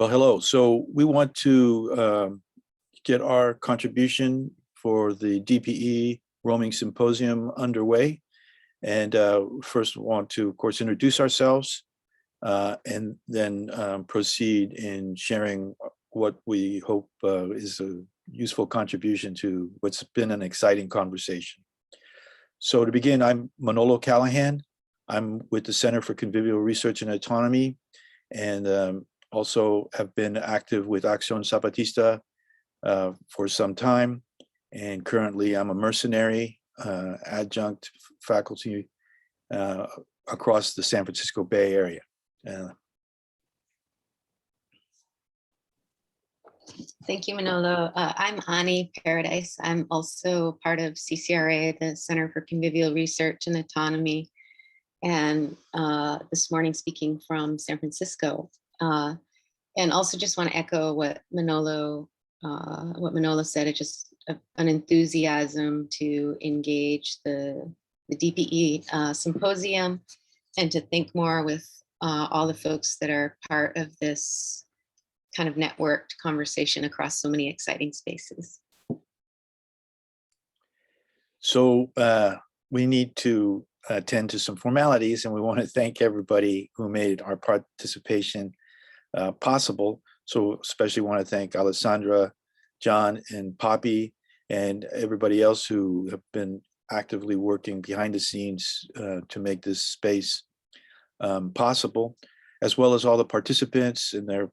Well, hello. So we want to get our contribution for the DPE Roaming Symposium underway. And first want to, of course, introduce ourselves and then proceed in sharing what we hope is a useful contribution to what's been an exciting conversation. So to begin, I'm Manolo Callahan. I'm with the Center for Convivial Research and Autonomy, and also have been active with Acción Zapatista for some time. And currently I'm a mercenary adjunct faculty across the San Francisco Bay Area. Thank you, Manolo. I'm Annie Paradise. I'm also part of CCRA, the Center for Convivial Research and Autonomy, and this morning speaking from San Francisco. And also just want to echo what Manolo said. It's just an enthusiasm to engage the DPE Symposium and to think more with all the folks that are part of this kind of networked conversation across so many exciting spaces. So we need to attend to some formalities, and we want to thank everybody who made our participation possible. So especially want to thank Alessandra, John, and Poppy, and everybody else who have been actively working behind the scenes to make this space possible, as well as all the participants and their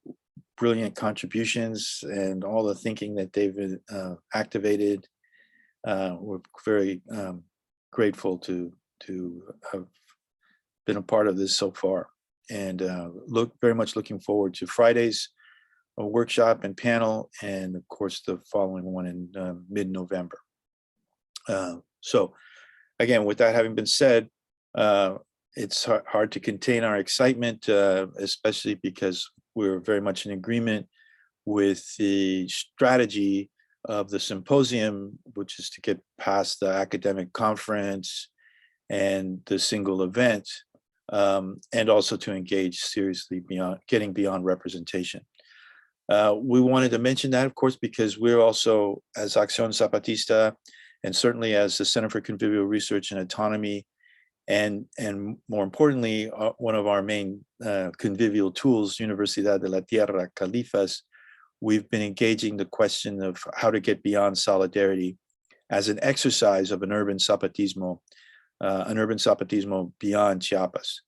brilliant contributions and all the thinking that they've activated. We're very grateful to have been a part of this so far, and very much looking forward to Friday's workshop and panel, and of course the following one in mid-November. So again, with that having been said, it's hard to contain our excitement, especially because we're very much in agreement with the strategy of the symposium, which is to get past the academic conference and the single event, and also to engage seriously getting beyond representation. We wanted to mention that, of course, because we're also, as Acción Zapatista, and certainly as the Center for Convivial Research and Autonomy, and more importantly, one of our main convivial tools, Universidad de la Tierra Califas, we've been engaging the question of how to get beyond solidarity as an exercise of an urban zapatismo beyond Chiapas,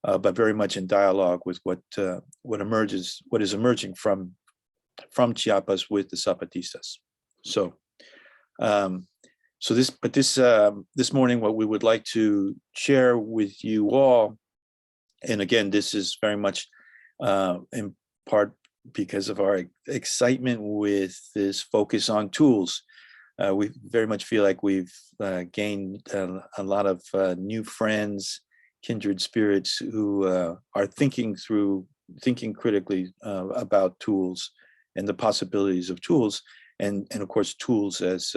but very much in dialogue with what is emerging from Chiapas with the Zapatistas. So, this morning, what we would like to share with you all, and again, this is very much in part because of our excitement with this focus on tools. We very much feel like we've gained a lot of new friends, kindred spirits who are thinking critically about tools and the possibilities of tools, and of course, tools as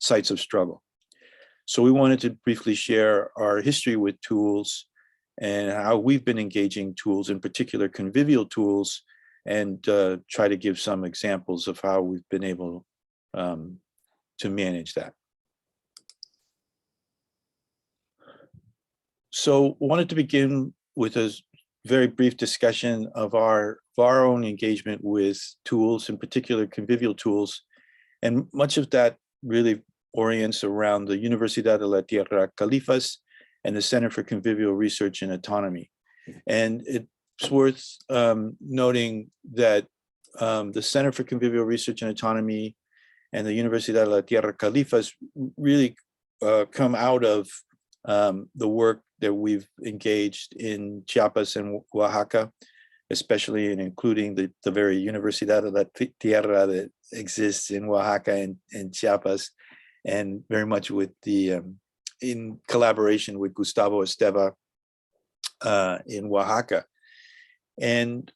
sites of struggle. So we wanted to briefly share our history with tools and how we've been engaging tools, in particular convivial tools, and try to give some examples of how we've been able to manage that. So wanted to begin with a very brief discussion of our own engagement with tools, in particular convivial tools, and much of that really orients around the Universidad de la Tierra Califas and the Center for Convivial Research and Autonomy. And it's worth noting that the Center for Convivial Research and Autonomy and the Universidad de la Tierra Califas really come out of the work that we've engaged in Chiapas and Oaxaca, especially in including the very Universidad de la Tierra that exists in Oaxaca and Chiapas, and very much with the in collaboration with Gustavo Esteva in Oaxaca. And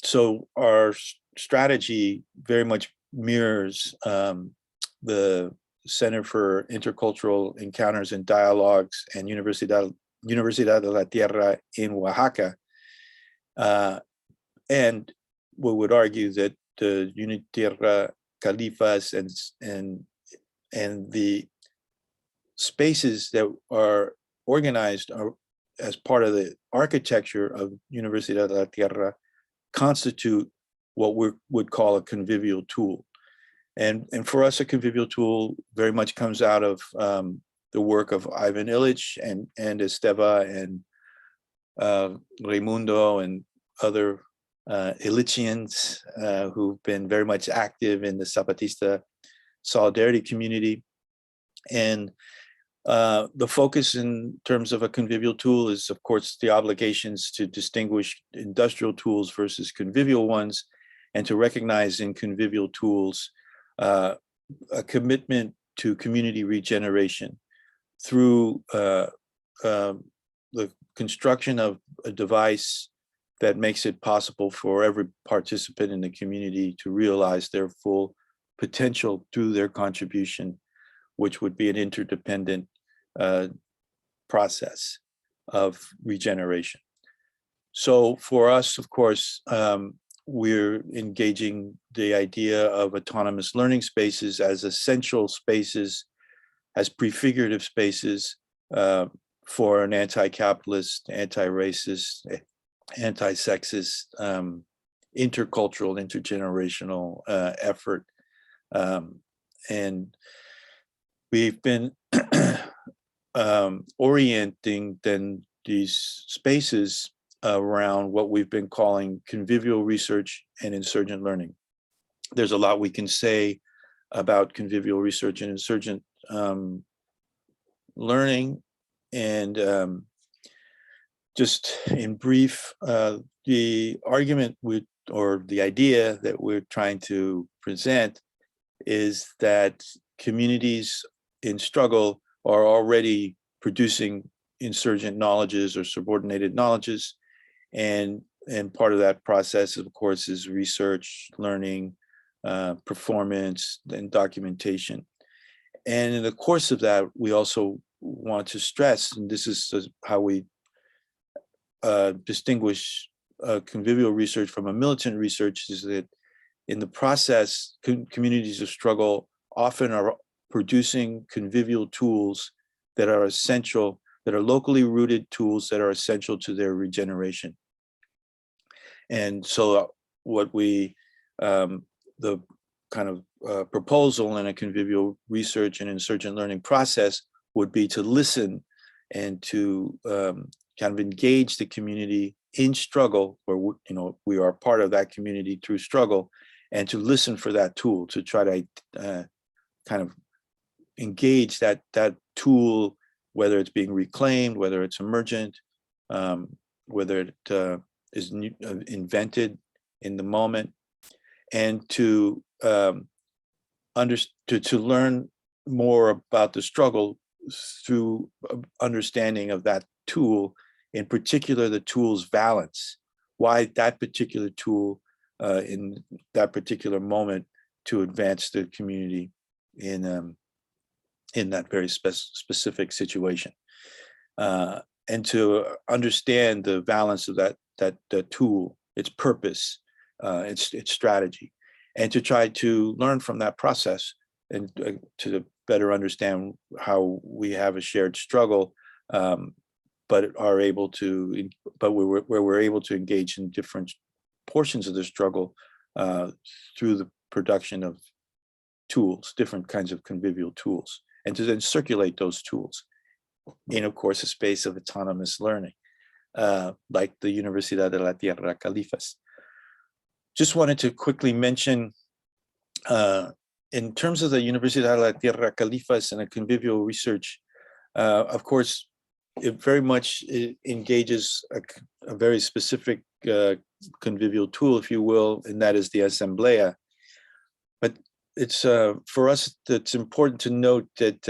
so our strategy very much mirrors the Center for Intercultural Encounters and Dialogues and Universidad de la Tierra in Oaxaca. And we would argue that the Unitierra Califas and the spaces that are organized as part of the architecture of Universidad de la Tierra constitute what we would call a convivial tool. And for us, a convivial tool very much comes out of the work of Ivan Illich and Esteva and Raimundo and other Illichians who've been very much active in the Zapatista solidarity community. And the focus in terms of a convivial tool is, of course, the obligations to distinguish industrial tools versus convivial ones, and to recognize in convivial tools a commitment to community regeneration through the construction of a device that makes it possible for every participant in the community to realize their full potential through their contribution, which would be an interdependent process of regeneration. So for us, of course, we're engaging the idea of autonomous learning spaces as essential spaces, as prefigurative spaces for an anti-capitalist, anti-racist, anti-sexist, intercultural, intergenerational effort. And we've been orienting then these spaces around what we've been calling convivial research and insurgent learning. There's a lot we can say about convivial research and insurgent learning. And just in brief, the argument or the idea that we're trying to present is that communities in struggle are already producing insurgent knowledges or subordinated knowledges. And part of that process, of course, is research, learning, performance, and documentation. And in the course of that, we also want to stress, and this is how we distinguish convivial research from a militant research, is that in the process, communities of struggle often are producing convivial tools that are essential, that are locally rooted tools that are essential to their regeneration. And so what we, the kind of proposal in a convivial research and insurgent learning process would be to listen and to kind of engage the community in struggle, where we are part of that community through struggle, and to listen for that tool, to try to kind of engage that tool, whether it's being reclaimed, whether it's emergent, whether it is invented in the moment, and to learn more about the struggle through understanding of that tool, in particular the tool's valence, why that particular tool in that particular moment to advance the community in that very specific situation, and to understand the valence of that tool, its purpose, its strategy, and to try to learn from that process and to better understand how we have a shared struggle, but are able to, where we're able to engage in different portions of the struggle through the production of tools, different kinds of convivial tools, and to then circulate those tools in, of course, a space of autonomous learning, like the Universidad de la Tierra Califas. Just wanted to quickly mention, in terms of the Universidad de la Tierra Califas and a convivial research, of course, it very much engages a very specific convivial tool, if you will, and that is the Asamblea. But it's for us, it's important to note that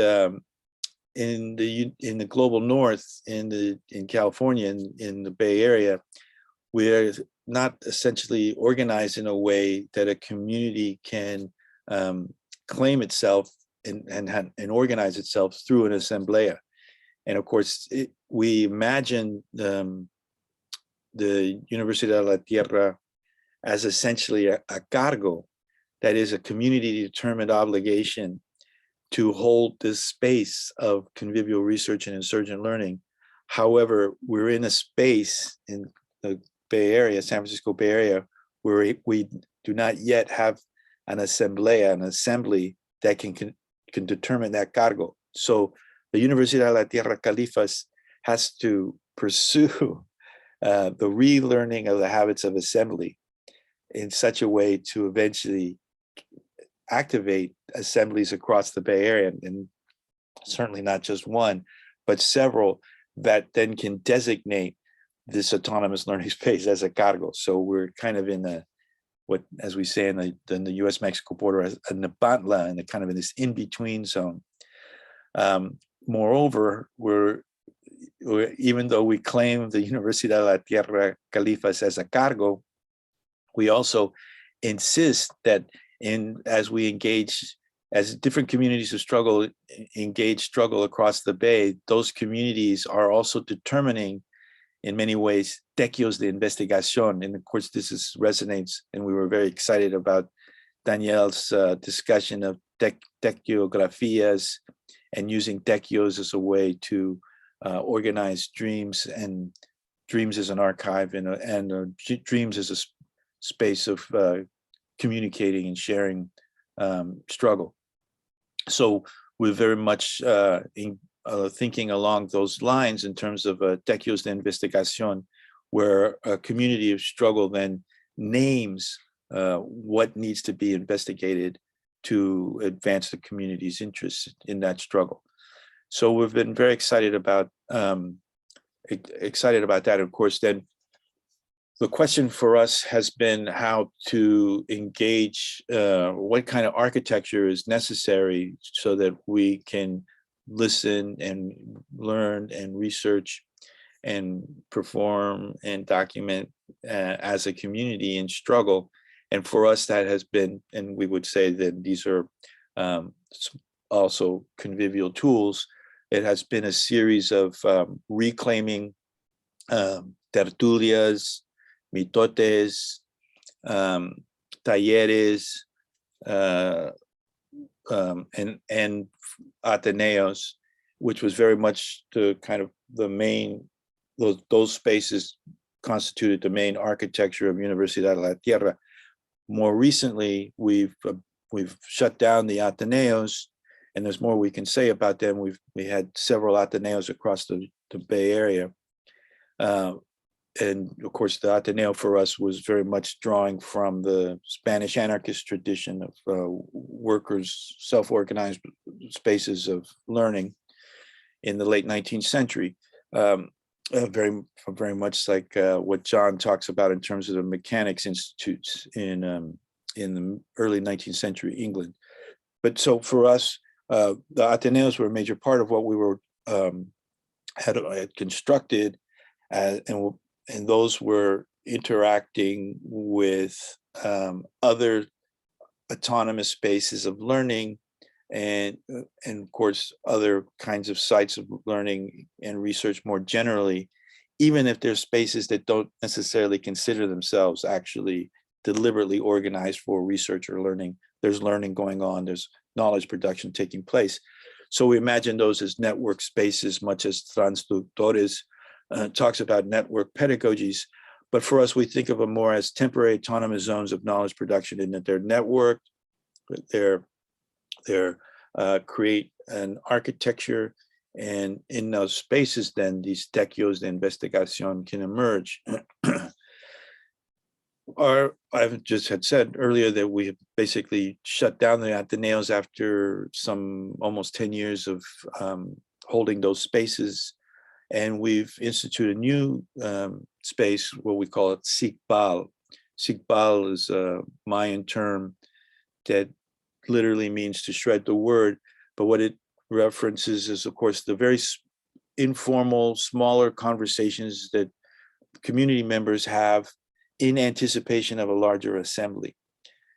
in the global north, in California, in the Bay Area, we're not essentially organized in a way that a community can claim itself and organize itself through an Asamblea. And of course, we imagine the Universidad de la Tierra as essentially a cargo, that is a community determined obligation to hold this space of convivial research and insurgent learning. However, we're in a space in the Bay Area, San Francisco Bay Area, where we do not yet have an assembly that can determine that cargo. So the Universidad de la Tierra Califas has to pursue the relearning of the habits of assembly in such a way to eventually activate assemblies across the Bay Area, and certainly not just one, but several that then can designate this autonomous learning space as a cargo. So we're kind of in a, what, as we say in the US-Mexico border, as a Nepantla, and kind of in this in-between zone. Moreover, we're, even though we claim the Universidad de la Tierra Califas as a cargo, we also insist that as we engage, as different communities of struggle struggle across the Bay, those communities are also determining, in many ways, tequios de investigación. And of course, this resonates, and we were very excited about Danielle's discussion of tequiografías and using tequios as a way to organize dreams, and dreams as an archive, and dreams as a space of communicating and sharing struggle. So we're very much thinking along those lines in terms of tequios de investigación, where a community of struggle then names what needs to be investigated to advance the community's interests in that struggle. So we've been very excited about that. Of course, then the question for us has been how to engage, what kind of architecture is necessary so that we can listen and learn and research and perform and document as a community in struggle. And for us, that has been, and we would say that these are also convivial tools. It has been a series of reclaiming tertulias, mitotes, talleres, and Ateneos, which was very much the kind of the main, those spaces constituted the main architecture of Universidad de la Tierra. More recently, we've shut down the Ateneos, and there's more we can say about them. We had several Ateneos across the Bay Area. And of course, the Ateneo for us was very much drawing from the Spanish anarchist tradition of workers' self-organized spaces of learning in the late 19th century. Very much like what John talks about in terms of the mechanics institutes in the early 19th century England. But so for us, the Ateneos were a major part of what we were had constructed, and those were interacting with other autonomous spaces of learning, and of course other kinds of sites of learning and research more generally, even if they're spaces that don't necessarily consider themselves actually deliberately organized for research or learning. There's learning going on, there's knowledge production taking place. So we imagine those as network spaces, much as Transductores talks about network pedagogies. But for us, we think of them more as temporary autonomous zones of knowledge production, in that they're networked, they're create an architecture, and in those spaces, then these tequios de investigación can emerge. I've just had said earlier that we have basically shut down the Ateneos after some almost 10 years of holding those spaces. And we've instituted a new space, what we call it Sikbal. Sikbal is a Mayan term that literally means to shred the word, but what it references is, of course, the very informal, smaller conversations that community members have in anticipation of a larger assembly.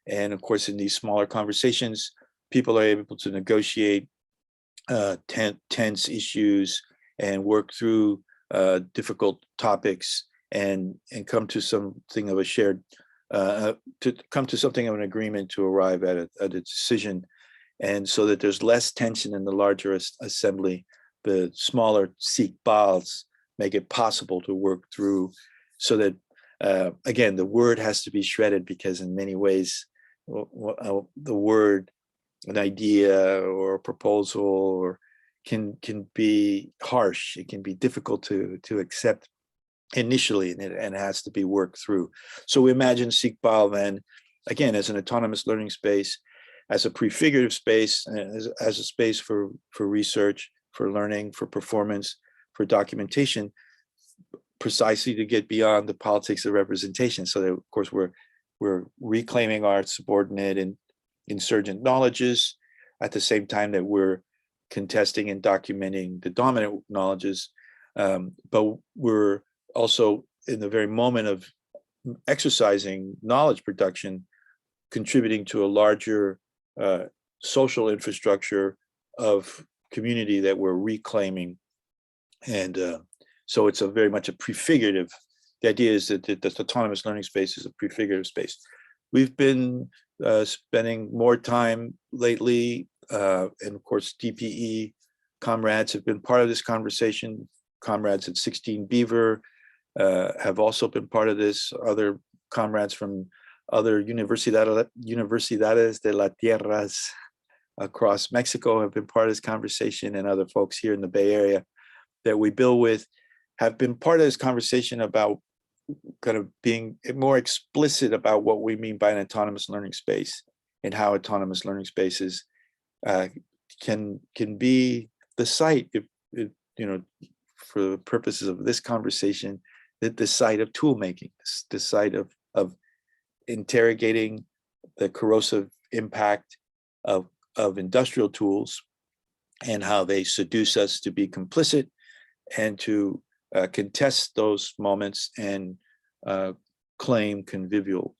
And of course, in these smaller conversations, people are able to negotiate tense issues and work through difficult topics and come to something of a shared to come to something of an agreement to arrive at a decision, and so that there's less tension in the larger assembly. The smaller sikbals make it possible to work through, so that again, the word has to be shredded, because in many ways the word, an idea or a proposal, or can be harsh. It can be difficult to accept initially, and it has to be worked through. So we imagine Sikbal then, again, as an autonomous learning space, as a prefigurative space, as a space for research, for learning, for performance, for documentation, precisely to get beyond the politics of representation. So that, of course, we're reclaiming our subordinate and insurgent knowledges at the same time that we're contesting and documenting the dominant knowledges. But we're also, in the very moment of exercising knowledge production, contributing to a larger social infrastructure of community that we're reclaiming. And so it's very much a prefigurative. The idea is that the autonomous learning space is a prefigurative space. We've been spending more time lately, and of course DPE comrades have been part of this conversation. Comrades at 16 Beaver have also been part of this. Other comrades from other Universidades de las Tierras across Mexico have been part of this conversation, and other folks here in the Bay Area that we build with have been part of this conversation about kind of being more explicit about what we mean by an autonomous learning space, and how autonomous learning spaces can be the site, if for the purposes of this conversation, the site of tool making, the site of interrogating the corrosive impact of industrial tools, and how they seduce us to be complicit and to contest those moments and claim convivial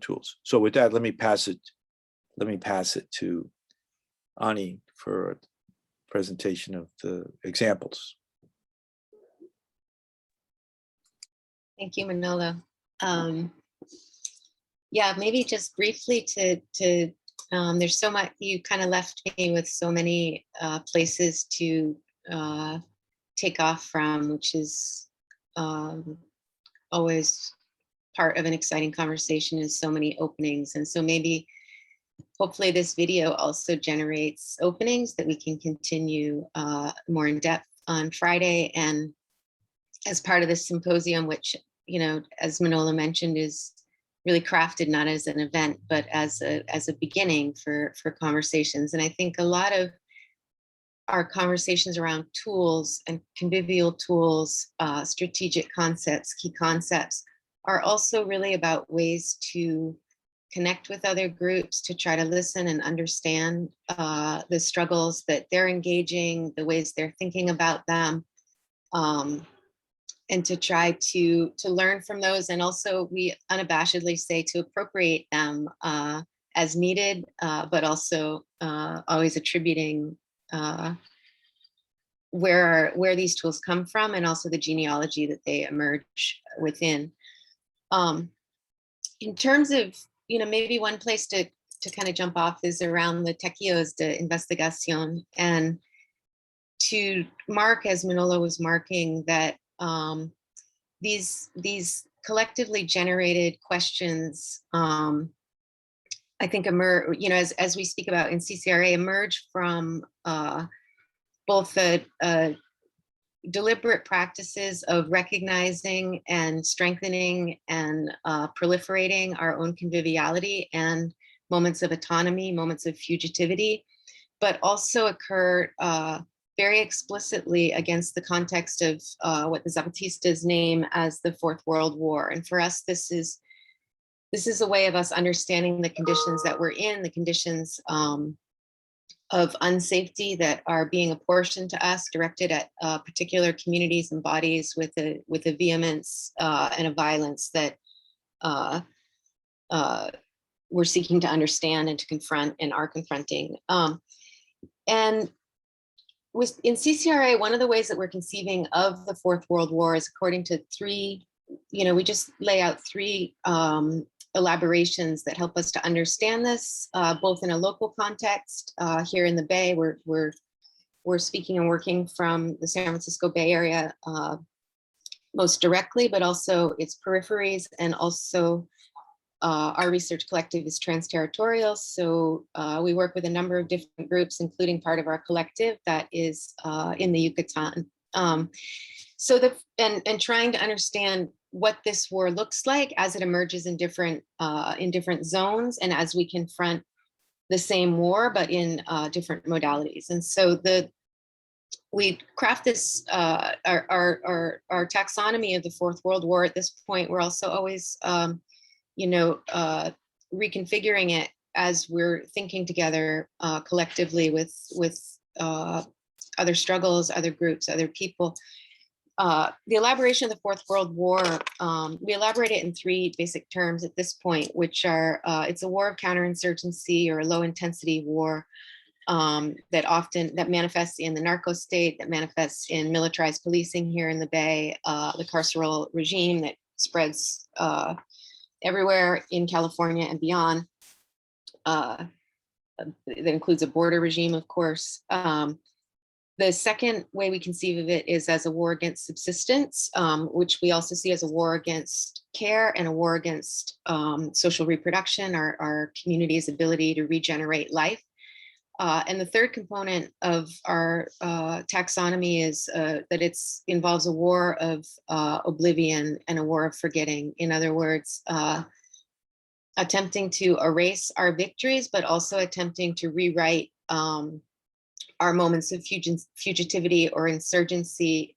tools. So with that, let me pass it to Annie for a presentation of the examples. Thank you, Manolo. Yeah, maybe just briefly to there's so much, you kind of left me with so many places to take off from, which is always part of an exciting conversation, is so many openings. And so maybe, hopefully this video also generates openings that we can continue more in depth on Friday. And as part of this symposium, which, as Manolo mentioned, is really crafted not as an event, but as a beginning for conversations. And I think a lot of our conversations around tools and convivial tools, strategic concepts, key concepts, are also really about ways to connect with other groups, to try to listen and understand the struggles that they're engaging, the ways they're thinking about them, and to try to learn from those. And also, we unabashedly say to appropriate them as needed, but also always attributing where these tools come from, and also the genealogy that they emerge within. In terms of, maybe one place to kind of jump off is around the tequios de investigación, and to mark, as Manolo was marking, that these collectively generated questions, I think emerge, as we speak about in CCRA, emerge from both the deliberate practices of recognizing and strengthening and proliferating our own conviviality and moments of autonomy, moments of fugitivity, but also occur very explicitly against the context of what the Zapatistas name as the Fourth World War. And for us, this is a way of us understanding the conditions that we're in, the conditions of unsafety that are being apportioned to us, directed at particular communities and bodies with a vehemence and a violence that we're seeking to understand and to confront and are confronting. And in CCRA, one of the ways that we're conceiving of the Fourth World War is according to three we just lay out three elaborations that help us to understand this, both in a local context. Here in the Bay, we're speaking and working from the San Francisco Bay Area most directly, but also its peripheries, and also our research collective is trans-territorial. So we work with a number of different groups, including part of our collective that is in the Yucatan. And trying to understand what this war looks like as it emerges in different zones, and as we confront the same war, but in different modalities. And so we craft this our taxonomy of the Fourth World War. At this point, we're also always reconfiguring it as we're thinking together collectively with other struggles, other groups, other people. The elaboration of the Fourth World War, we elaborate it in three basic terms at this point, which are, it's a war of counterinsurgency, or a low intensity war that manifests in the narco state, that manifests in militarized policing here in the Bay, the carceral regime that spreads everywhere in California and beyond. That includes a border regime, of course. The second way we conceive of it is as a war against subsistence, which we also see as a war against care and a war against social reproduction, our community's ability to regenerate life. And the third component of our taxonomy is that it involves a war of oblivion and a war of forgetting. In other words, attempting to erase our victories, but also attempting to rewrite our moments of fugitivity or insurgency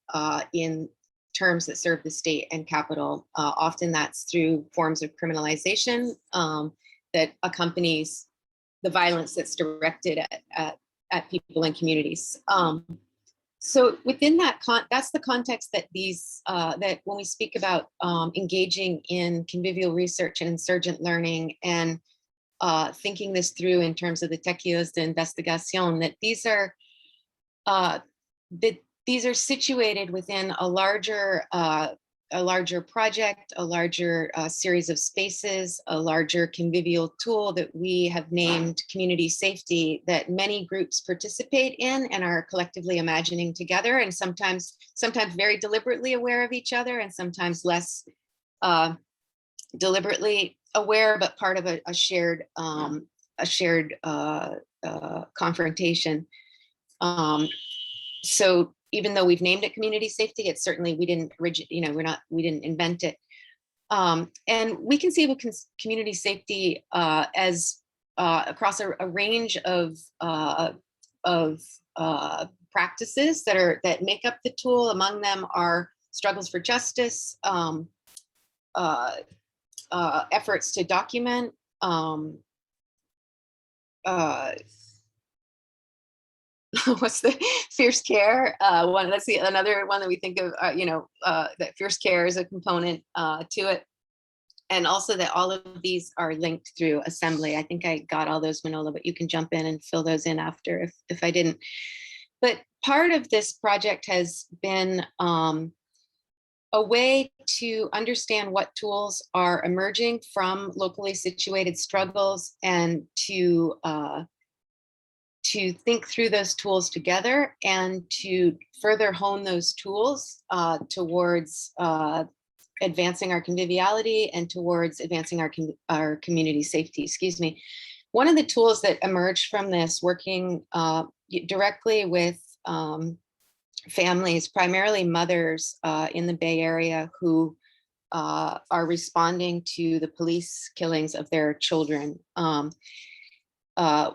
in terms that serve the state and capital. Often that's through forms of criminalization that accompanies the violence that's directed at people and communities. So within that, that's the context that that when we speak about engaging in convivial research and insurgent learning, and thinking this through in terms of the tejidos de investigación, that these are situated within a larger project, a larger series of spaces, a larger convivial tool that we have named community safety, that many groups participate in and are collectively imagining together, and sometimes very deliberately aware of each other, and sometimes less deliberately aware, but part of a shared confrontation. So even though we've named it community safety, it's certainly, we didn't invent it. And we conceive of community safety as across a range of practices that make up the tool. Among them are struggles for justice, efforts to document, what's the fierce care one? That's another one that we think of. That fierce care is a component to it, and also that all of these are linked through assembly. I think I got all those, Manolo, but you can jump in and fill those in after if I didn't. But part of this project has been a way to understand what tools are emerging from locally situated struggles, and to think through those tools together, and to further hone those tools towards advancing our conviviality and towards advancing our community safety. Excuse me. One of the tools that emerged from this, working directly with families, primarily mothers in the Bay Area, who are responding to the police killings of their children.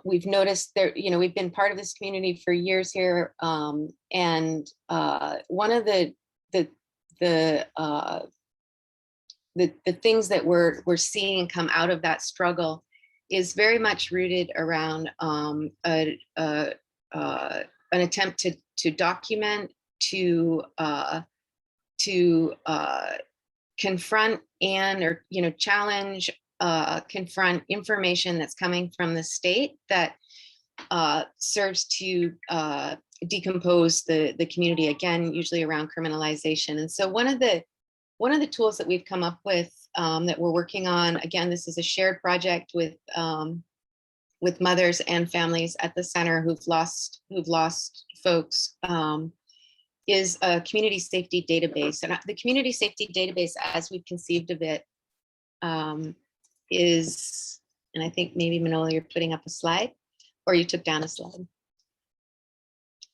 We've noticed there, we've been part of this community for years here, and one of the things that we're seeing come out of that struggle is very much rooted around an attempt to document, to confront or challenge, confront information that's coming from the state that serves to decompose the community, again, usually around criminalization. And so one of the one of the tools that we've come up with that we're working on, again, this is a shared project with mothers and families at the center who've lost folks, is a community safety database. And the community safety database, as we've conceived of it, is, and I think maybe Manolo, you're putting up a slide, or you took down a slide.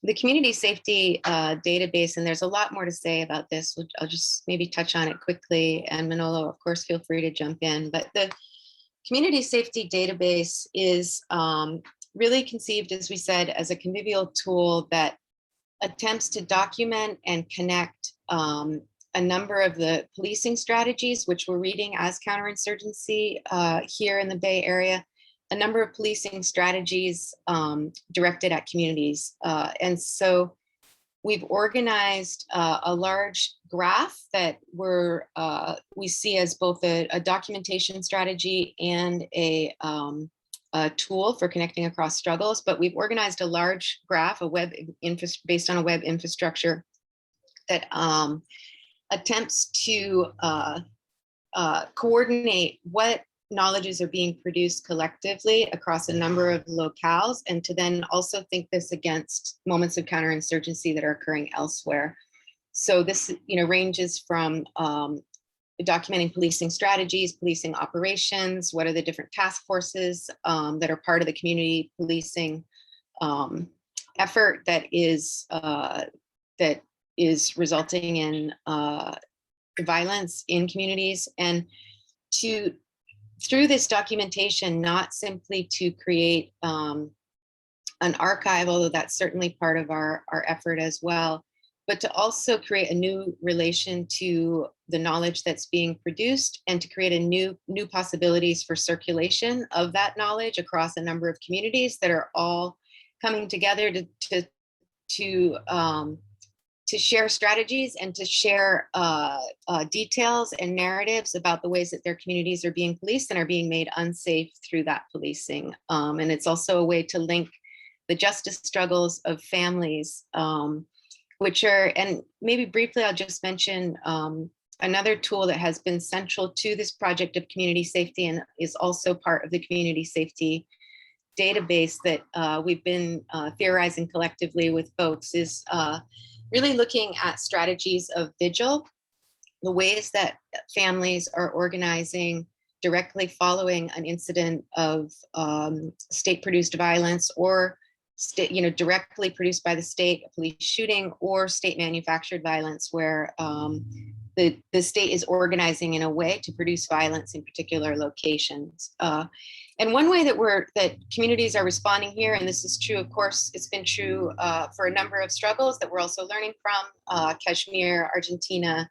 The community safety database, and there's a lot more to say about this. I'll just maybe touch on it quickly, and Manolo, of course, feel free to jump in. But the community safety database is really conceived, as we said, as a convivial tool that attempts to document and connect a number of the policing strategies, which we're reading as counterinsurgency here in the Bay Area, a number of policing strategies directed at communities. And so we've organized a large graph that we see as both a documentation strategy and a tool for connecting across struggles, but we've organized a large graph, based on a web infrastructure that attempts to coordinate what knowledges are being produced collectively across a number of locales, and to then also think this against moments of counterinsurgency that are occurring elsewhere. So this, ranges from documenting policing strategies, policing operations, what are the different task forces that are part of the community policing effort that is resulting in violence in communities, and through this documentation, not simply to create an archive, although that's certainly part of our effort as well, but to also create a new relation to the knowledge that's being produced, and to create a new possibilities for circulation of that knowledge across a number of communities that are all coming together to share strategies and to share details and narratives about the ways that their communities are being policed and are being made unsafe through that policing. And it's also a way to link the justice struggles of families, which are, and maybe briefly, I'll just mention another tool that has been central to this project of community safety and is also part of the community safety database that we've been theorizing collectively with folks, is really looking at strategies of vigil, the ways that families are organizing directly following an incident of state-produced violence, or directly produced by the state, a police shooting, or state-manufactured violence, where the state is organizing in a way to produce violence in particular locations. And one way that communities are responding here, and this is true, of course, it's been true for a number of struggles that we're also learning from, Kashmir, Argentina,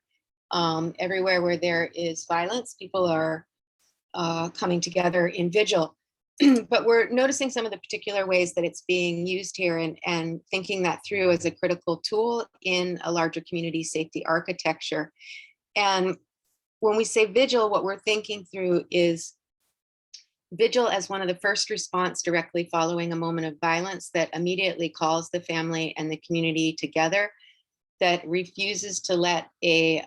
everywhere where there is violence, people are coming together in vigil. But we're noticing some of the particular ways that it's being used here, and thinking that through as a critical tool in a larger community safety architecture. And when we say vigil, what we're thinking through is vigil as one of the first response directly following a moment of violence that immediately calls the family and the community together, that refuses to let a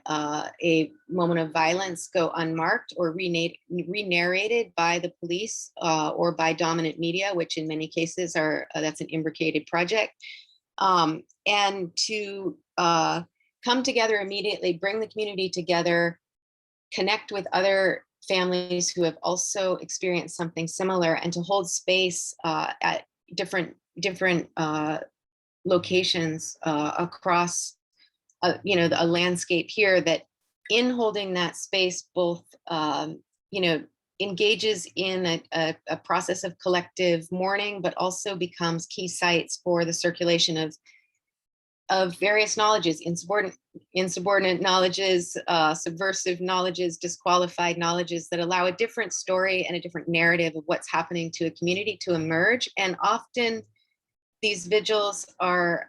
moment of violence go unmarked or re-narrated by the police or by dominant media, which in many cases that's an imbricated project, and to come together immediately, bring the community together, connect with other families who have also experienced something similar, and to hold space at different locations across a landscape here, that in holding that space both engages in a process of collective mourning, but also becomes key sites for the circulation of various knowledges, insubordinate knowledges, subversive knowledges, disqualified knowledges, that allow a different story and a different narrative of what's happening to a community to emerge. And often these vigils are,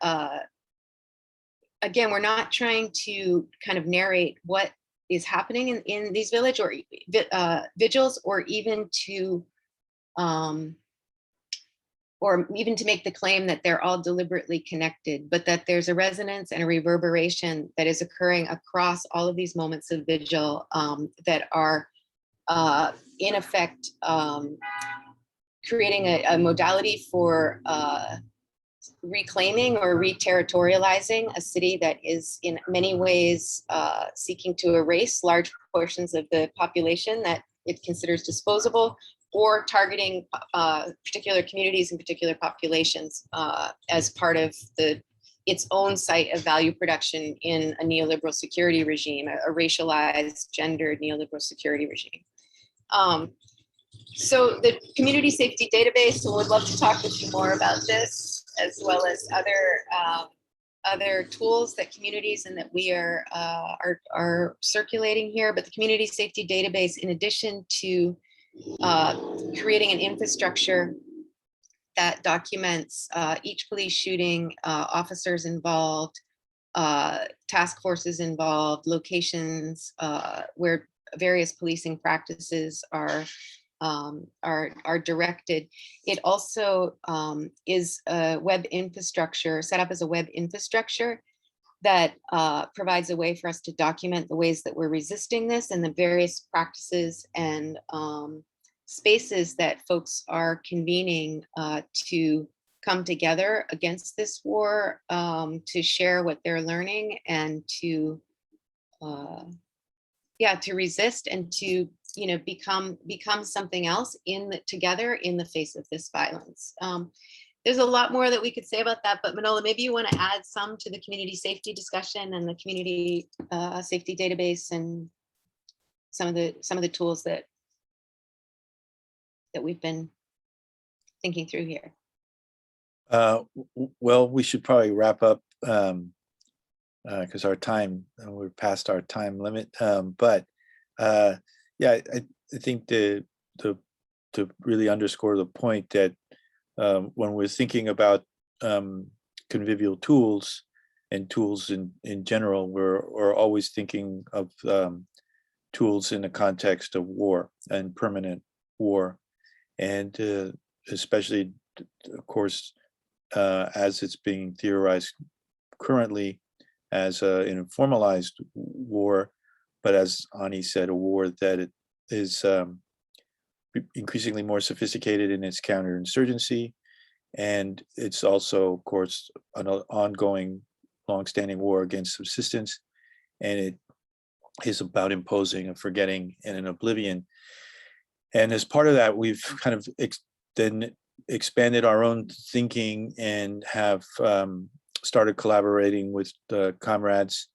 again, we're not trying to kind of narrate what is happening in these vigils, or even to or even to make the claim that they're all deliberately connected, but that there's a resonance and a reverberation that is occurring across all of these moments of vigil that are in effect creating a modality for reclaiming or re-territorializing a city that is in many ways seeking to erase large portions of the population that it considers disposable, or targeting particular communities and particular populations as part of its own site of value production in a neoliberal security regime, a racialized, gendered neoliberal security regime. So the community safety database, so would love to talk with you more about this, as well as other tools that communities and that we are circulating here. But the community safety database, in addition to creating an infrastructure that documents each police shooting, officers involved, task forces involved, locations where various policing practices are directed. It also is a web infrastructure, set up as a web infrastructure that provides a way for us to document the ways that we're resisting this and the various practices and spaces that folks are convening to come together against this war, to share what they're learning and to resist and to become something else together in the face of this violence. There's a lot more that we could say about that, but Manolo, maybe you want to add some to the community safety discussion and the community safety database and some of the tools that we've been thinking through here. Well, we should probably wrap up because our time, we're past our time limit. Yeah, I think to really underscore the point that when we're thinking about convivial tools and tools in general, we're always thinking of tools in the context of war and permanent war, and especially, of course, as it's being theorized currently as an informalized war, but as Annie said, a war that it is increasingly more sophisticated in its counterinsurgency. And it's also, of course, an ongoing, longstanding war against subsistence. And it is about imposing a forgetting and an oblivion. And as part of that, we've kind of then expanded our own thinking and have started collaborating with comrades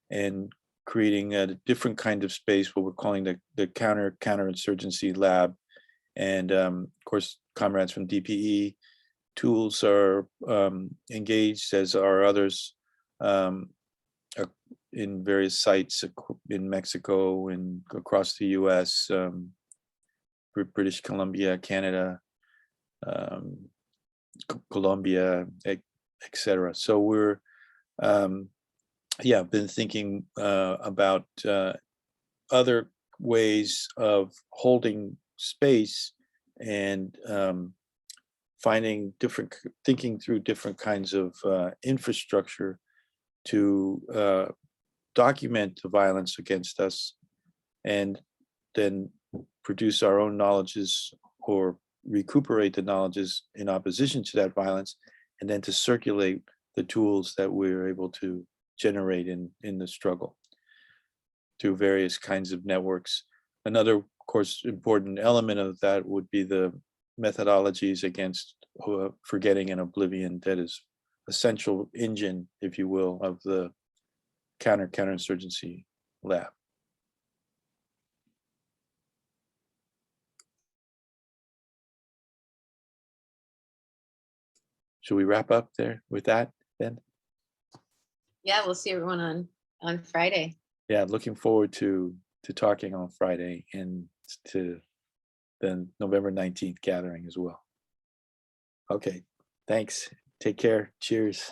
and creating a different kind of space, what we're calling the counterinsurgency lab. And of course, comrades from DPE tools are engaged, as are others in various sites in Mexico and across the US, British Columbia, Canada, Colombia, etc. So we're been thinking about other ways of holding space and thinking through different kinds of infrastructure to document the violence against us, and then produce our own knowledges or recuperate the knowledges in opposition to that violence, and then to circulate the tools that we're able to generate in the struggle through various kinds of networks. Another, of course, important element of that would be the methodologies against forgetting and oblivion that is a central engine, if you will, of the counterinsurgency lab. Should we wrap up there with that then? Yeah, we'll see everyone on Friday. Yeah, looking forward to talking on Friday and to the November 19th gathering as well. Okay, thanks. Take care. Cheers.